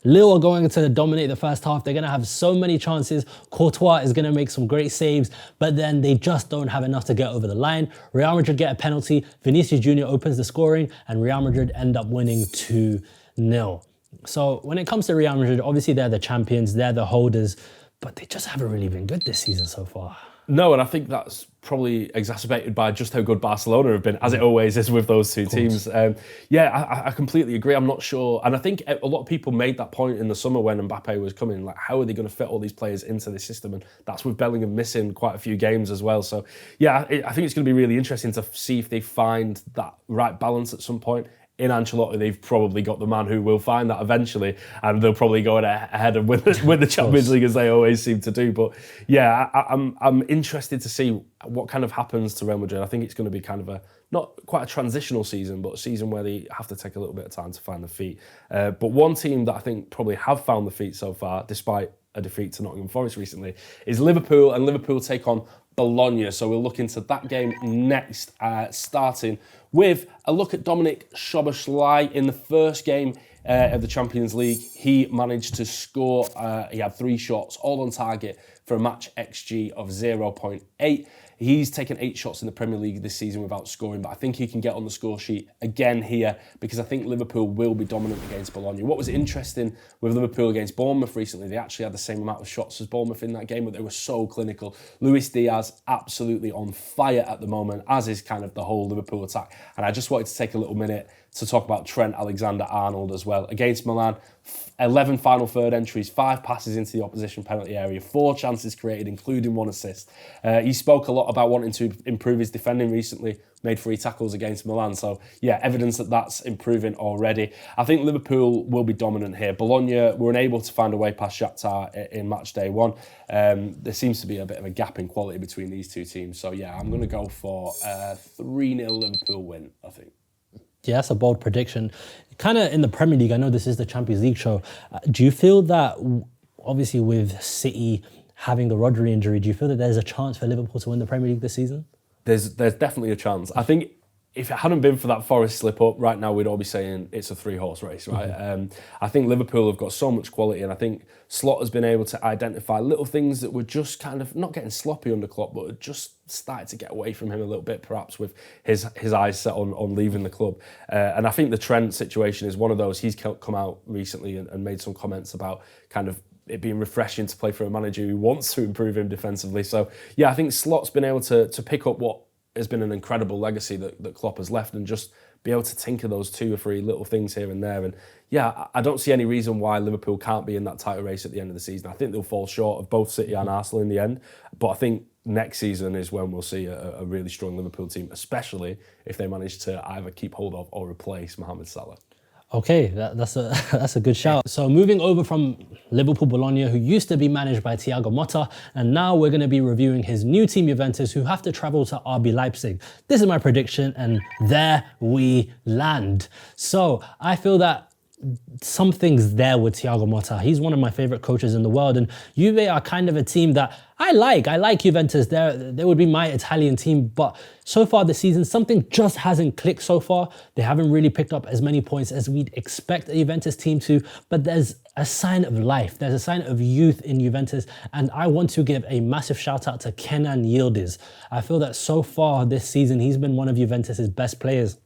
Lille are going to dominate the first half. They're going to have so many chances. Courtois is going to make some great saves, but then they just don't have enough to get over the line. Real Madrid get a penalty. Vinicius Jr. opens the scoring, and Real Madrid end up winning 2-0. So when it comes to Real Madrid, obviously they're the champions, they're the holders, but they just haven't really been good this season so far. No, and I think that's probably exacerbated by just how good Barcelona have been, as it always is with those two teams. I completely agree. I'm not sure. And I think a lot of people made that point in the summer when Mbappe was coming, like, how are they going to fit all these players into the system? And that's with Bellingham missing quite a few games as well. So, I think it's going to be really interesting to see if they find that right balance at some point. In Ancelotti, they've probably got the man who will find that eventually, and they'll probably go ahead and win the Champions League as they always seem to do. But I'm interested to see what kind of happens to Real Madrid. I think it's going to be kind of not quite a transitional season, but a season where they have to take a little bit of time to find their feet. But one team that I think probably have found their feet so far, despite a defeat to Nottingham Forest recently, is Liverpool, and Liverpool take on Bologna. So we'll look into that game next, starting with a look at Dominik Szoboszlai in the first game of the Champions League. He managed to score, he had 3 shots, all on target for a match XG of 0.8. He's taken 8 shots in the Premier League this season without scoring, but I think he can get on the score sheet again here because I think Liverpool will be dominant against Bologna. What was interesting with Liverpool against Bournemouth recently, they actually had the same amount of shots as Bournemouth in that game, but they were so clinical. Luis Diaz absolutely on fire at the moment, as is kind of the whole Liverpool attack. And I just wanted to take a little minute to talk about Trent Alexander-Arnold as well. Against Milan, 11 final third entries, 5 passes into the opposition penalty area, 4 chances created, including 1 assist. He spoke a lot about wanting to improve his defending recently, made 3 tackles against Milan. So, evidence that that's improving already. I think Liverpool will be dominant here. Bologna were unable to find a way past Shaktar in match day 1. There seems to be a bit of a gap in quality between these two teams. So, I'm going to go for a 3-0 Liverpool win, I think. Yeah, that's a bold prediction. Kind of in the Premier League, I know this is the Champions League show. Do you feel that, obviously with City having the Rodri injury, do you feel that there's a chance for Liverpool to win the Premier League this season? There's definitely a chance. I think if it hadn't been for that Forest slip up, right now we'd all be saying it's a 3-horse race, right? Mm-hmm. I think Liverpool have got so much quality, and I think Slot has been able to identify little things that were just kind of not getting sloppy under Klopp, but had just started to get away from him a little bit, perhaps with his eyes set on leaving the club. And I think the Trent situation is one of those. He's come out recently and made some comments about kind of it being refreshing to play for a manager who wants to improve him defensively. So, I think Slot's been able to pick up what has been an incredible legacy that Klopp has left and just be able to tinker those 2 or 3 little things here and there. And I don't see any reason why Liverpool can't be in that title race at the end of the season. I think they'll fall short of both City and Arsenal in the end. But I think next season is when we'll see a really strong Liverpool team, especially if they manage to either keep hold of or replace Mohamed Salah. Okay, that's a good shout. So moving over from Liverpool Bologna, who used to be managed by Thiago Motta, and now we're going to be reviewing his new team Juventus, who have to travel to RB Leipzig. This is my prediction, and there we land. So I feel that something's there with Thiago Motta. He's one of my favorite coaches in the world, and Juve are kind of a team that I like Juventus. They would be my Italian team, but so far this season, something just hasn't clicked so far. They haven't really picked up as many points as we'd expect a Juventus team to, but there's a sign of life. There's a sign of youth in Juventus, and I want to give a massive shout out to Kenan Yildiz. I feel that so far this season, he's been one of Juventus's best players.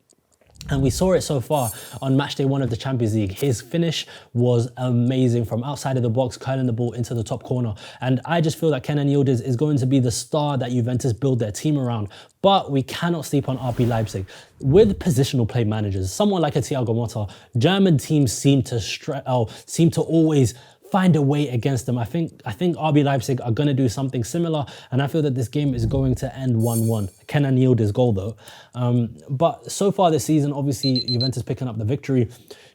And we saw it so far on match day 1 of the Champions League. His finish was amazing from outside of the box, curling the ball into the top corner. And I just feel that Kenan Yildiz is going to be the star that Juventus build their team around. But we cannot sleep on RB Leipzig. With positional play managers, someone like a Thiago Motta, German teams seem to always find a way against them. I think RB Leipzig are going to do something similar, and I feel that this game is going to end 1-1. Kenan Yildiz goal though. But so far this season, obviously Juventus picking up the victory.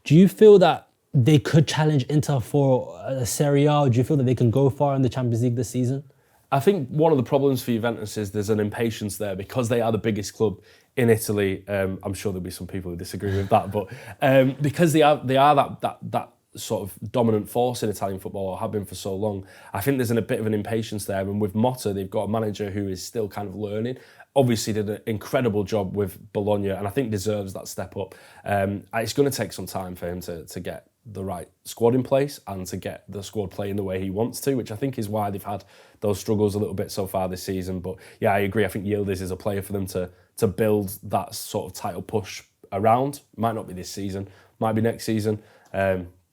Do you feel that they could challenge Inter for a Serie A? Or do you feel that they can go far in the Champions League this season? I think one of the problems for Juventus is there's an impatience there because they are the biggest club in Italy. I'm sure there'll be some people who disagree with that, but because they are that sort of dominant force in Italian football, or have been for so long, I think there's a bit of an impatience there. And with Motta, they've got a manager who is still kind of learning. Obviously did an incredible job with Bologna, and I think deserves that step up. It's going to take some time for him to get the right squad in place and to get the squad playing the way he wants to, which I think is why they've had those struggles a little bit so far this season. But I agree. I think Yildiz is a player for them to build that sort of title push around. Might not be this season, might be next season.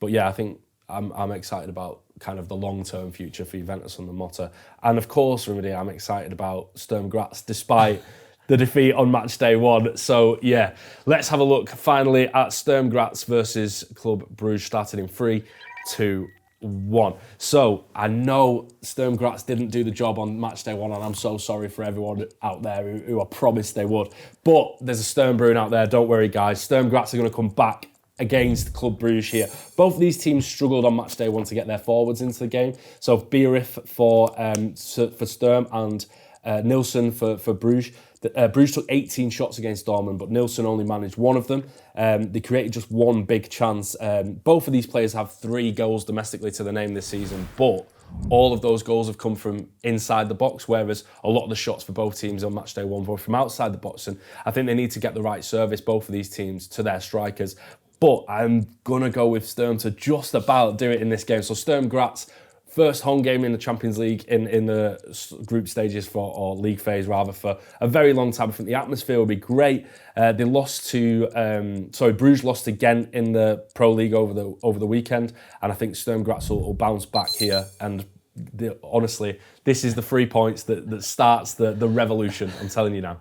But yeah, I think I'm excited about kind of the long-term future for Juventus and the Motta. And of course, Remedy, I'm excited about Sturm Graz, despite the defeat on match day 1. So yeah, let's have a look finally at Sturm Graz versus Club Brugge, starting in 3, 2, 1. So I know Sturm Graz didn't do the job on match day 1, and I'm so sorry for everyone out there who I promised they would. But there's a Sturm brewing out there, don't worry guys. Sturm Graz are going to come back against Club Brugge here. Both of these teams struggled on match day 1 to get their forwards into the game. So Bierif for Sturm and Nilsson for Bruges. Bruges took 18 shots against Dortmund, but Nilsson only managed 1 of them. They created just 1 big chance. Both of these players have 3 goals domestically to their name this season, but all of those goals have come from inside the box, whereas a lot of the shots for both teams on match day 1 were from outside the box. And I think they need to get the right service, both of these teams, to their strikers. But I'm going to go with Sturm to just about do it in this game. So Sturm Graz, first home game in the Champions League in the group stages or league phase rather, for a very long time. I think the atmosphere will be great. They lost to, Bruges lost again in the Pro League over the weekend, and I think Sturm Graz will bounce back here. And honestly, this is the 3 points that starts the revolution. I'm telling you now.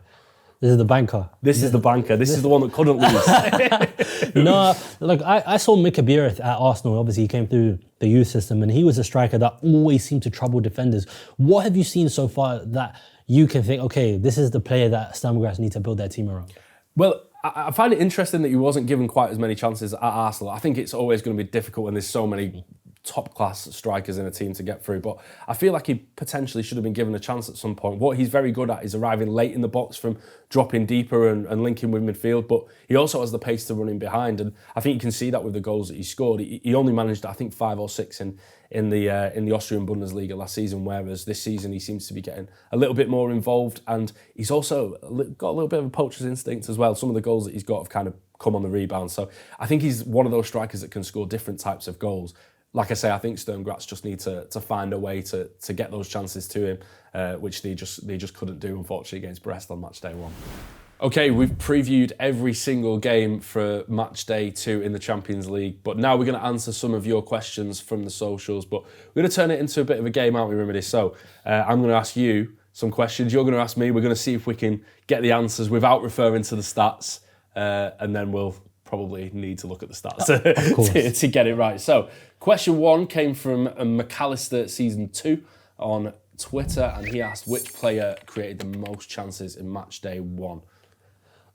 This is the banker. This is the banker. This is the one that couldn't lose. No, look, I saw Mika Bierith at Arsenal. Obviously, he came through the youth system, and he was a striker that always seemed to trouble defenders. What have you seen so far that you can think, okay, this is the player that Sturm Graz need to build their team around? Well, I find it interesting that he wasn't given quite as many chances at Arsenal. I think it's always going to be difficult when there's so many top-class strikers in a team to get through, but I feel like he potentially should have been given a chance at some point. What he's very good at is arriving late in the box from dropping deeper and linking with midfield, but he also has the pace to run in behind, and I think you can see that with the goals that he scored. He only managed, I think, 5 or 6 in the Austrian Bundesliga last season, whereas this season he seems to be getting a little bit more involved, and he's also got a little bit of a poacher's instinct as well. Some of the goals that he's got have kind of come on the rebound, so I think he's one of those strikers that can score different types of goals. Like I say, I think Sturm Graz just need to find a way to get those chances to him, which they just couldn't do, unfortunately, against Brest on match day 1. Okay, we've previewed every single game for match day 2 in the Champions League, but now we're going to answer some of your questions from the socials, but we're going to turn it into a bit of a game, aren't we, Remedy? So I'm going to ask you some questions, you're going to ask me, we're going to see if we can get the answers without referring to the stats, and then we'll probably need to look at the stats to get it right. So, question 1 came from McAllister Season 2 on Twitter, and he asked which player created the most chances in match day 1.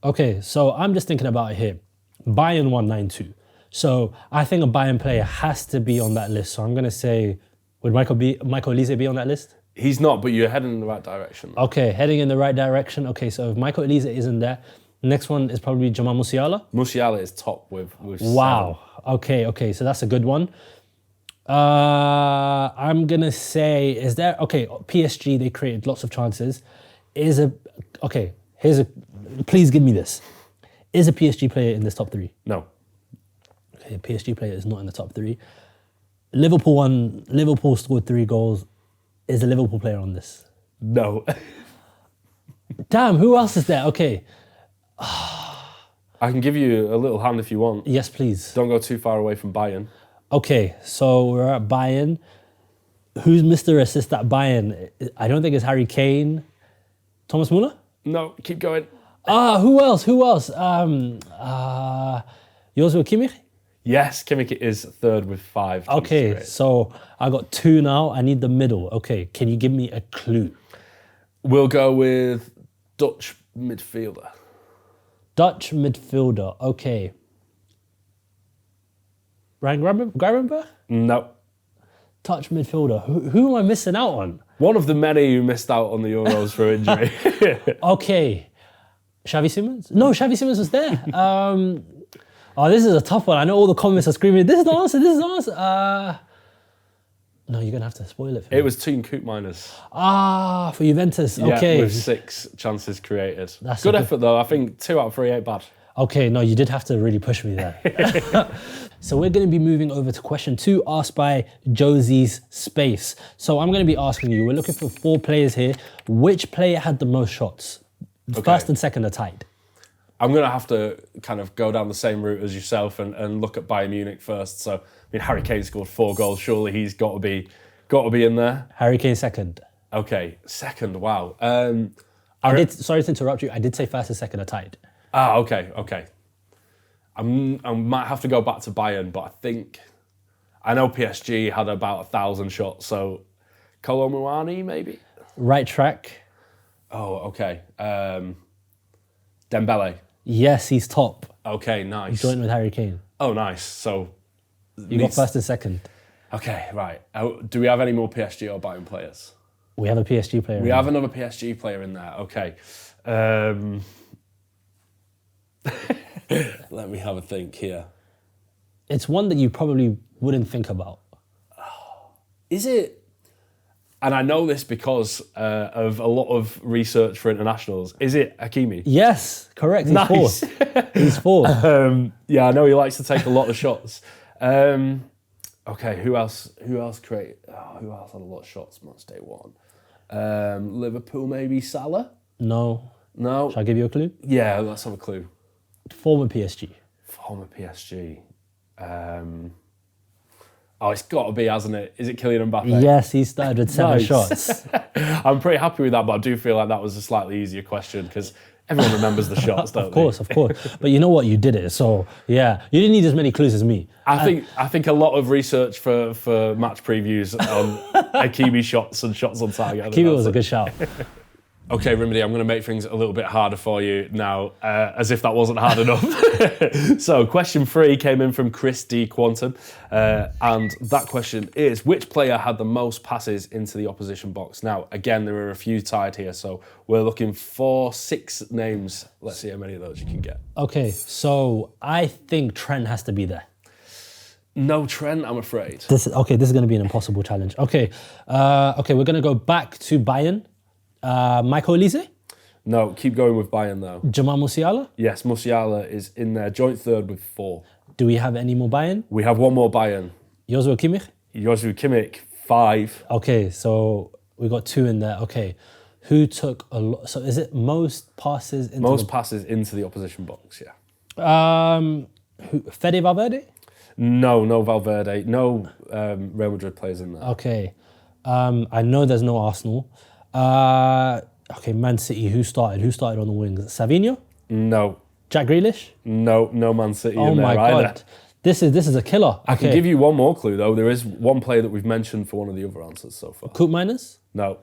Okay, so I'm just thinking about it here. Bayern won 9-2. So I think a Bayern player has to be on that list. So I'm going to say, would Michael Olise be on that list? He's not, but you're heading in the right direction. Okay, heading in the right direction. Okay, so if Michael Olise isn't there, next one is probably Jamal Musiala. Musiala is top with wow. 7. Okay, so that's a good one. I'm gonna say, PSG, they created lots of chances. Please give me this. Is a PSG player in this top 3? No. Okay, a PSG player is not in the top 3. Liverpool scored 3 goals. Is a Liverpool player on this? No. Damn, who else is there? Okay. I can give you a little hand if you want. Yes, please. Don't go too far away from Bayern. Okay, so we're at Bayern. Who's Mr. Assist at Bayern? I don't think it's Harry Kane. Thomas Müller? No, keep going. Who else? Joshua Kimmich? Yes, Kimmich is 3rd with 5. Okay, so I got 2 now. I need the middle. Okay, can you give me a clue? We'll go with Dutch midfielder. Dutch midfielder, okay. Ryan Gravenberch? No. Dutch midfielder. Who am I missing out on? One of the many who missed out on the Euros for injury. Okay. Xavi Simons? No, Xavi Simons was there. This is a tough one. I know all the comments are screaming, this is the answer. No, you're going to have to spoil it for me. It was Team Koopmeiners. For Juventus. Okay. Yeah, with 6 chances created. That's good effort, though. I think 2 out of 3 ain't bad. Okay, no, you did have to really push me there. So we're going to be moving over to question 2, asked by Josie's Space. So I'm going to be asking you, we're looking for 4 players here. Which player had the most shots? Okay. First and second are tied. I'm going to have to kind of go down the same route as yourself and look at Bayern Munich first. So mean, Harry Kane scored 4 goals. Surely he's got to be in there. Harry Kane second. Okay, second. Wow. Sorry to interrupt you. I did say first and second are tied. Okay. I might have to go back to Bayern, but I know PSG had about 1,000 shots, so Kolo Muani maybe? Right track. Oh, okay. Dembele. Yes, he's top. Okay, nice. Joint with Harry Kane. Oh, nice. So You got first and second. Okay, right. Do we have any more PSG or Bayern players? We have a PSG player. We have another PSG player in there. Okay. Let me have a think here. It's one that you probably wouldn't think about. Is it? And I know this because of a lot of research for internationals. Is it Hakimi? Yes, correct. He's Nice. fourth. He's fourth. Yeah, I know he likes to take a lot of shots. Okay, who else had a lot of shots match day one? Liverpool, maybe Salah? No. No. Shall I give you a clue? Yeah, let's have a clue. Former PSG. Former PSG. It's got to be, hasn't it? Is it Kylian Mbappe? Yes, he started with 7 Nice. shots. I'm pretty happy with that, but I do feel like that was a slightly easier question because everyone remembers the shots, don't they? Of course. But you know what? You did it. So, yeah, you didn't need as many clues as me. I think a lot of research for match previews on Hakimi shots and shots on target. Hakimi was a good shout. Okay, Rimedy, I'm going to make things a little bit harder for you now, as if that wasn't hard enough. So, question 3 came in from Chris D. Quantum, and that question is, which player had the most passes into the opposition box? Now, again, there are a few tied here, so we're looking for 6 names. Let's see how many of those you can get. Okay, so I think Trent has to be there. No Trent, I'm afraid. This is going to be an impossible challenge. Okay, we're going to go back to Bayern. Michael Olise? No, keep going with Bayern though. Jamal Musiala? Yes, Musiala is in there, joint third with 4. Do we have any more Bayern? We have one more Bayern. Joshua Kimmich? Joshua Kimmich, 5. Okay, so we got 2 in there. Okay, who took a lot? So is it most passes into passes into the opposition box, yeah. Fede Valverde? No Valverde. No Real Madrid players in there. Okay, I know there's no Arsenal. Okay, Man City, who started? Who started on the wings? Savinho? No. Jack Grealish? No Man City Oh in there my either. God. This is a killer. I can give you one more clue though. There is one player that we've mentioned for one of the other answers so far. Koop Miners? No.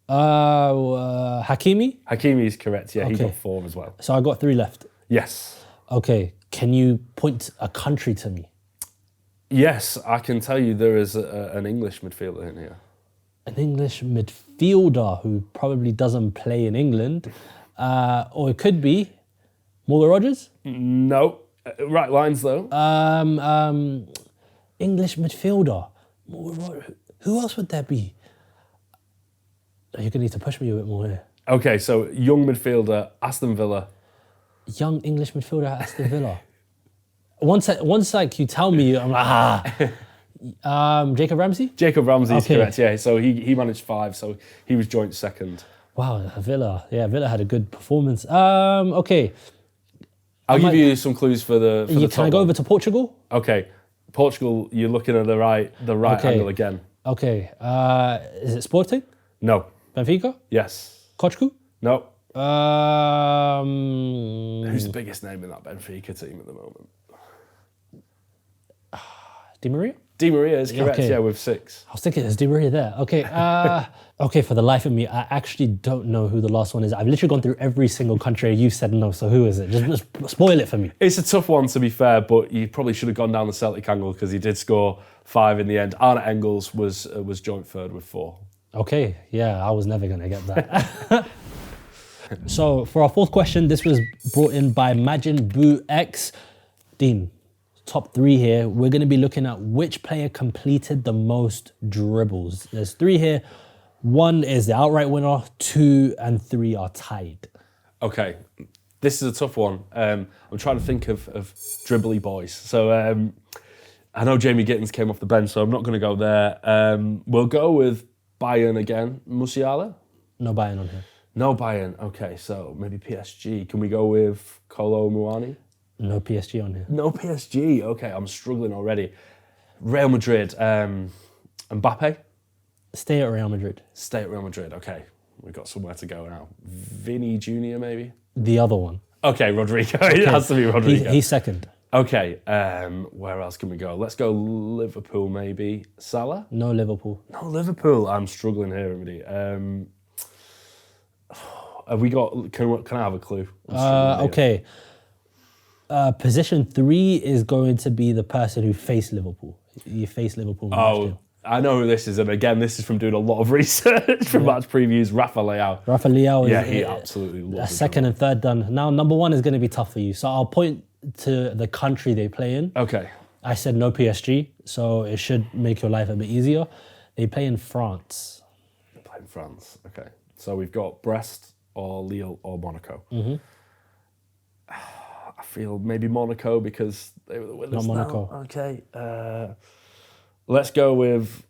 Hakimi? Hakimi is correct, yeah. He Okay. got 4 as well. So I got 3 left. Yes. Okay, can you point a country to me? Yes, I can tell you there is an English midfielder in here. An English midfielder who probably doesn't play in England, or it could be Morgan Rogers. No. Right lines though. English midfielder. Who else would there be? You're gonna need to push me a bit more here. Okay, so young midfielder, Aston Villa. Young English midfielder at Aston Villa. Once like you tell me, I'm like Jacob Ramsey. Jacob Ramsey is Okay. correct, yeah. So he managed 5, so he was joint second. Wow, Villa. Yeah, Villa had a good performance. Okay. I'll give you some clues for the Can top I go one. over to Portugal? Okay, Portugal. You're looking at the right Okay. angle again. Okay. Is it Sporting? No. Benfica? Yes. Kochku? No. Um, Who's the biggest name in that Benfica team at the moment? Di Maria? Di Maria is correct. Okay. Yeah, with 6. I was thinking it's Di Maria there. Okay. Okay, for the life of me, I actually don't know who the last one is. I've literally gone through every single country. You said no, so who is it? Just spoil it for me. It's a tough one to be fair, but you probably should have gone down the Celtic angle because he did score 5 in the end. Arne Engels was joint third with 4. Okay, yeah, I was never going to get that. So for our 4th question, this was brought in by Majin Boo X. Dean, top 3 here. We're going to be looking at which player completed the most dribbles. There's 3 here. 1 is the outright winner, 2 and 3 are tied. Okay, this is a tough one. I'm trying to think of dribbly boys. So I know Jamie Gittins came off the bench, so I'm not going to go there. We'll go with Bayern again. Musiala? No Bayern on here. No Bayern. Okay, so maybe PSG. Can we go with Kolo Muani? No PSG on here. No PSG. Okay, I'm struggling already. Real Madrid. Mbappe? Stay at Real Madrid. Stay at Real Madrid. Okay, we've got somewhere to go now. Vinny Jr. maybe? The other one. Okay, Rodrigo. It has to be Rodrigo. He's second. Okay, where else can we go? Let's go Liverpool maybe. Salah? No Liverpool. No, Liverpool. I'm struggling here, everybody. Have we got? Can I have a clue? Okay. Position 3 is going to be the person who faced Liverpool. You faced Liverpool. Oh, I know who this is, and again, this is from doing a lot of research from match previews. Rafa Leao. Is he absolutely loves it. Second and third done. Now, number 1 is going to be tough for you. So I'll point to the country they play in. Okay. I said no PSG, so it should make your life a bit easier. They play in France. They play in France. Okay. So we've got Brest or Lille or Monaco. Mm-hmm. I feel maybe Monaco because they were the winners. Not Monaco. Now. Okay. Let's go with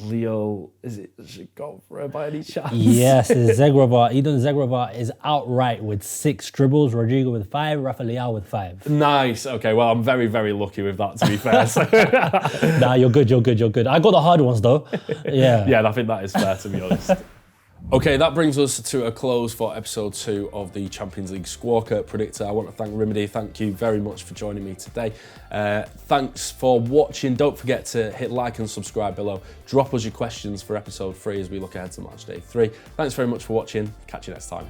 Lille. Is it Shaktar by any chance? Yes, it's Zagreb. Eden Zagreb is outright with 6 dribbles. Rodrigo with 5. Rafa Leao with 5. Nice. Okay. Well, I'm very, very lucky with that, to be fair. So. Nah, you're good. I got the hard ones though. Yeah. Yeah, I think that is fair, to be honest. Okay, that brings us to a close for episode 2 of the Champions League Squawker Predictor. I want to thank Rimedy. Thank you very much for joining me today. Thanks for watching. Don't forget to hit like and subscribe below. Drop us your questions for episode 3 as we look ahead to match day 3. Thanks very much for watching. Catch you next time.